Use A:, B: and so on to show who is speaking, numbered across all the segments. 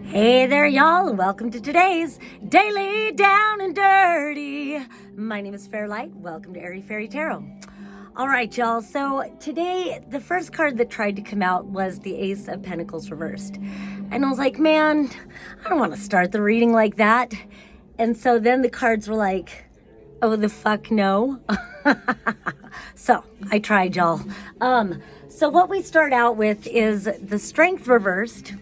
A: Hey there, y'all, and welcome to today's Daily Down and Dirty. My name is Fairlight. Welcome to Airy Fairy Tarot. All right, y'all. So today, the first card that tried to come out was the Ace of Pentacles reversed. And I was like, man, I don't want to start the reading like that. And so then the cards were like, oh, the fuck no. So I tried, y'all. So what we start out with is the Strength reversed,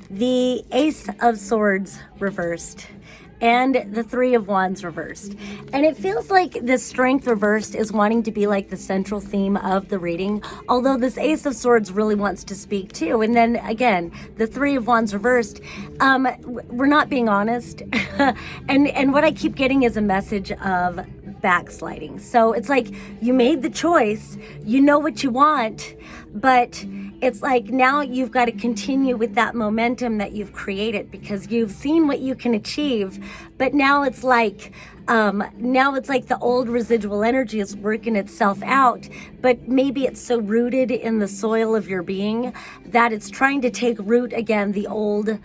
A: the Ace of Swords reversed, and the Three of Wands reversed. And it feels like the Strength reversed is wanting to be like the central theme of the reading, although this Ace of Swords really wants to speak too. And then again, the Three of Wands reversed, we're not being honest. and what I keep getting is a message of backsliding. So it's like you made the choice, you know what you want, but it's like now you've got to continue with that momentum that you've created because you've seen what you can achieve. But now it's like the old residual energy is working itself out, but maybe it's so rooted in the soil of your being that it's trying to take root again, the old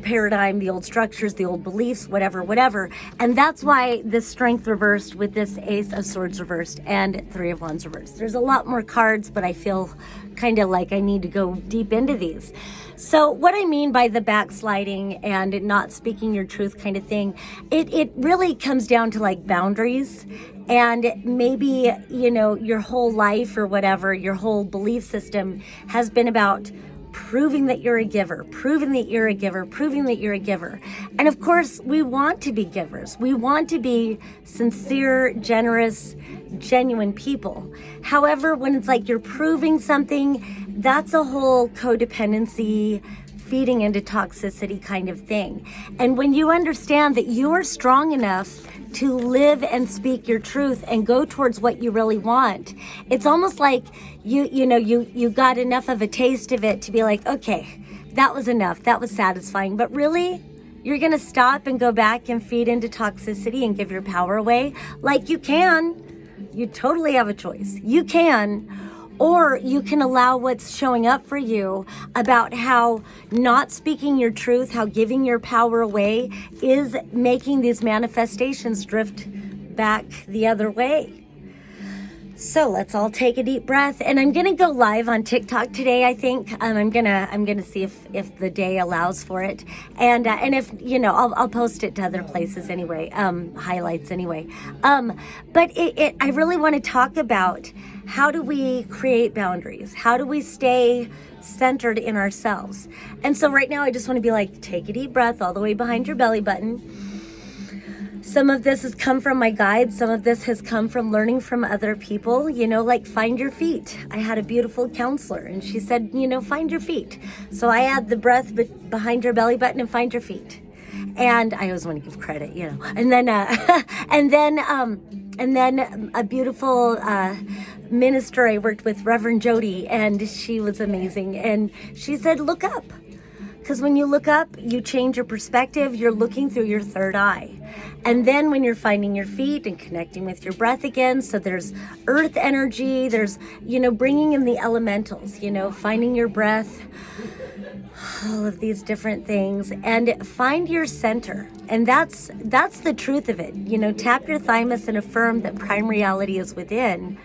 A: paradigm, the old structures, the old beliefs, whatever. And that's why this Strength reversed with this Ace of Swords reversed and Three of Wands reversed. There's a lot more cards, but I feel kind of like I need to go deep into these. So what I mean by the backsliding and not speaking your truth kind of thing, it really comes down to like boundaries. And maybe, you know, your whole life or whatever, your whole belief system has been about proving that you're a giver, proving that you're a giver, proving that you're a giver. And of course, we want to be givers. We want to be sincere, generous, genuine people. However, when it's like you're proving something, that's a whole codependency, feeding into toxicity kind of thing. And when you understand that you're strong enough to live and speak your truth and go towards what you really want, it's almost like you got enough of a taste of it to be like, okay, that was enough, that was satisfying. But really, you're gonna stop and go back and feed into toxicity and give your power away? Like you can. You totally have a choice. You can. Or you can allow what's showing up for you about how not speaking your truth, how giving your power away is making these manifestations drift back the other way. So let's all take a deep breath. And I'm gonna go live on TikTok today, I think. I'm gonna see if the day allows for it. And if, you know, I'll post it to other places anyway, highlights anyway. But I really wanna talk about how do we create boundaries? How do we stay centered in ourselves? And so right now I just wanna be like, take a deep breath all the way behind your belly button. Some of this has come from my guides. Some of this has come from learning from other people, you know, like find your feet. I had a beautiful counselor and she said, you know, find your feet. So I add the breath behind your belly button and find your feet. And I always want to give credit, you know. And then, and then a beautiful minister I worked with, Reverend Jody, and she was amazing. And she said, look up. Because when you look up, you change your perspective. You're looking through your third eye. And then when you're finding your feet and connecting with your breath again, so there's earth energy, there's, you know, bringing in the elementals, you know, finding your breath, all of these different things, and find your center. And that's the truth of it. You know, tap your thymus and affirm that prime reality is within.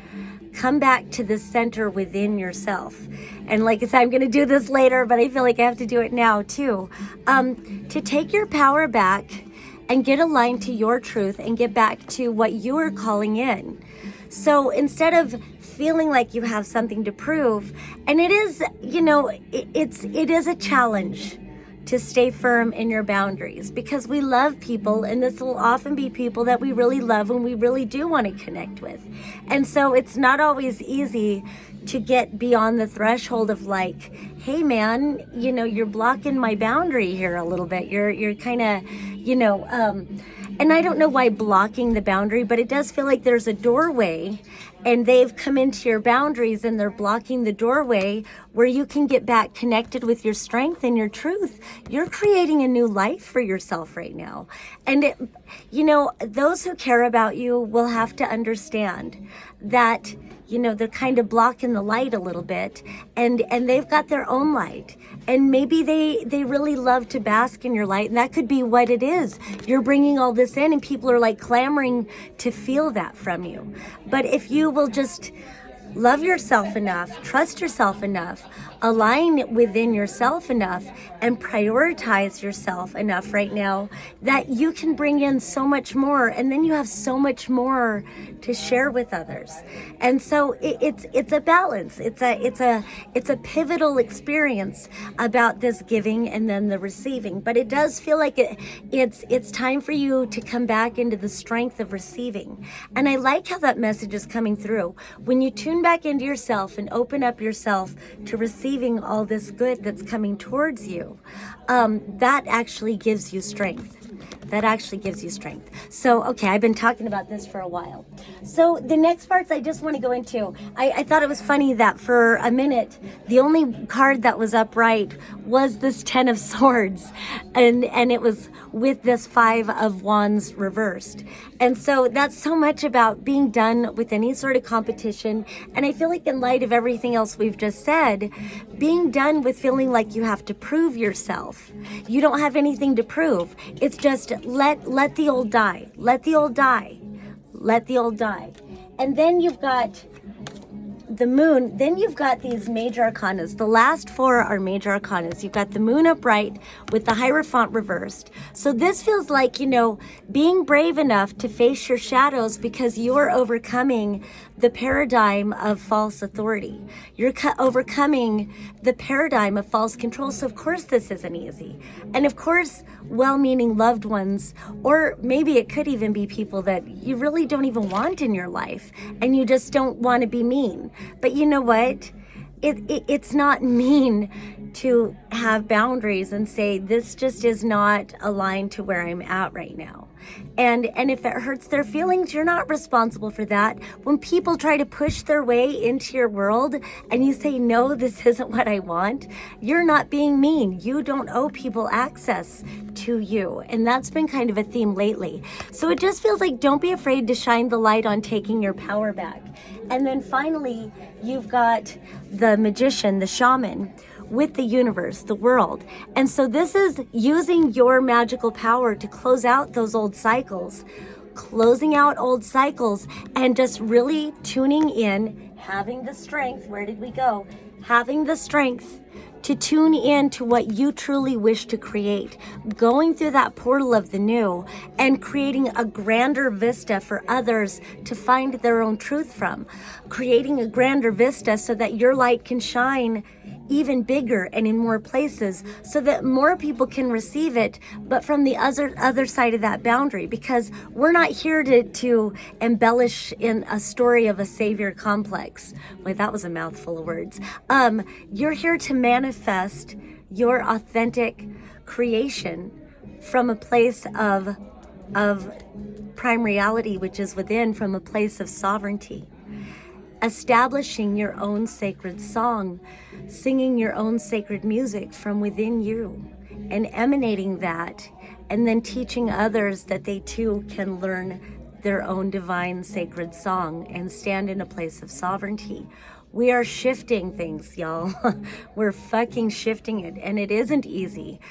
A: Come back to the center within yourself. And like I said, I'm going to do this later, but I feel like I have to do it now too. To take your power back and get aligned to your truth and get back to what you are calling in. So instead of feeling like you have something to prove, and it is, you know, it is a challenge to stay firm in your boundaries because we love people, and this will often be people that we really love and we really do want to connect with. And so it's not always easy to get beyond the threshold of like, hey man, you know, you're blocking my boundary here a little bit. You're kind of, you know, and I don't know why blocking the boundary, but it does feel like there's a doorway and they've come into your boundaries and they're blocking the doorway where you can get back connected with your strength and your truth. You're creating a new life for yourself right now. And those who care about you will have to understand that they're kind of blocking the light a little bit, and they've got their own light, and maybe they really love to bask in your light, and that could be what it is. You're bringing all this in, and people are like clamoring to feel that from you. But if you will just love yourself enough, trust yourself enough, align within yourself enough, and prioritize yourself enough right now that you can bring in so much more, and then you have so much more to share with others. And so it's a balance. It's a pivotal experience about this giving and then the receiving. But it does feel like it's time for you to come back into the strength of receiving. And I like how that message is coming through. When you tune back into yourself and open up yourself to receiving all this good that's coming towards you, that actually gives you strength. That actually gives you strength. So, okay, I've been talking about this for a while. So the next parts I just want to go into, I thought it was funny that for a minute, the only card that was upright was this 10 of Swords, and it was with this 5 of Wands reversed. And so that's so much about being done with any sort of competition. And I feel like in light of everything else we've just said, being done with feeling like you have to prove yourself. You don't have anything to prove. It's just let the old die. Let the old die. Let the old die. And then you've got the moon. Then you've got these major arcanas. The last 4 are major arcanas. You've got the moon upright with the Hierophant reversed. So this feels like, being brave enough to face your shadows because you're overcoming the paradigm of false authority. You're overcoming the paradigm of false control. So of course this isn't easy. And of course, well-meaning loved ones, or maybe it could even be people that you really don't even want in your life, and you just don't want to be mean. But you know what? It's not mean to have boundaries and say, this just is not aligned to where I'm at right now. And if it hurts their feelings, you're not responsible for that. When people try to push their way into your world and you say, no, this isn't what I want, you're not being mean. You don't owe people access to you. And that's been kind of a theme lately. So it just feels like don't be afraid to shine the light on taking your power back. And then finally, you've got the magician, the shaman, with the universe, the world. And so this is using your magical power to close out those old cycles, closing out old cycles, and just really tuning in, having the strength. Where did we go? Having the strength to tune in to what you truly wish to create, going through that portal of the new and creating a grander vista for others to find their own truth from, creating a grander vista so that your light can shine even bigger and in more places so that more people can receive it, but from the other side of that boundary, because we're not here to embellish in a story of a savior complex. Wait, that was a mouthful of words. You're here to manifest your authentic creation from a place of prime reality, which is within, from a place of sovereignty. Establishing your own sacred song, singing your own sacred music from within you, and emanating that, and then teaching others that they too can learn their own divine sacred song and stand in a place of sovereignty. We are shifting things, y'all. We're fucking shifting it, and it isn't easy.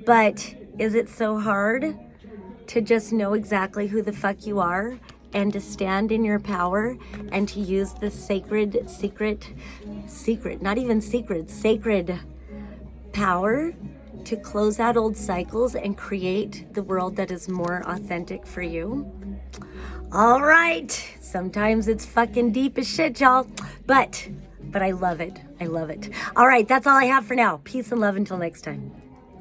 A: But is it so hard to just know exactly who the fuck you are and to stand in your power and to use this sacred power to close out old cycles and create the world that is more authentic for you? All right. Sometimes it's fucking deep as shit, y'all. But I love it. I love it. All right. That's all I have for now. Peace and love until next time.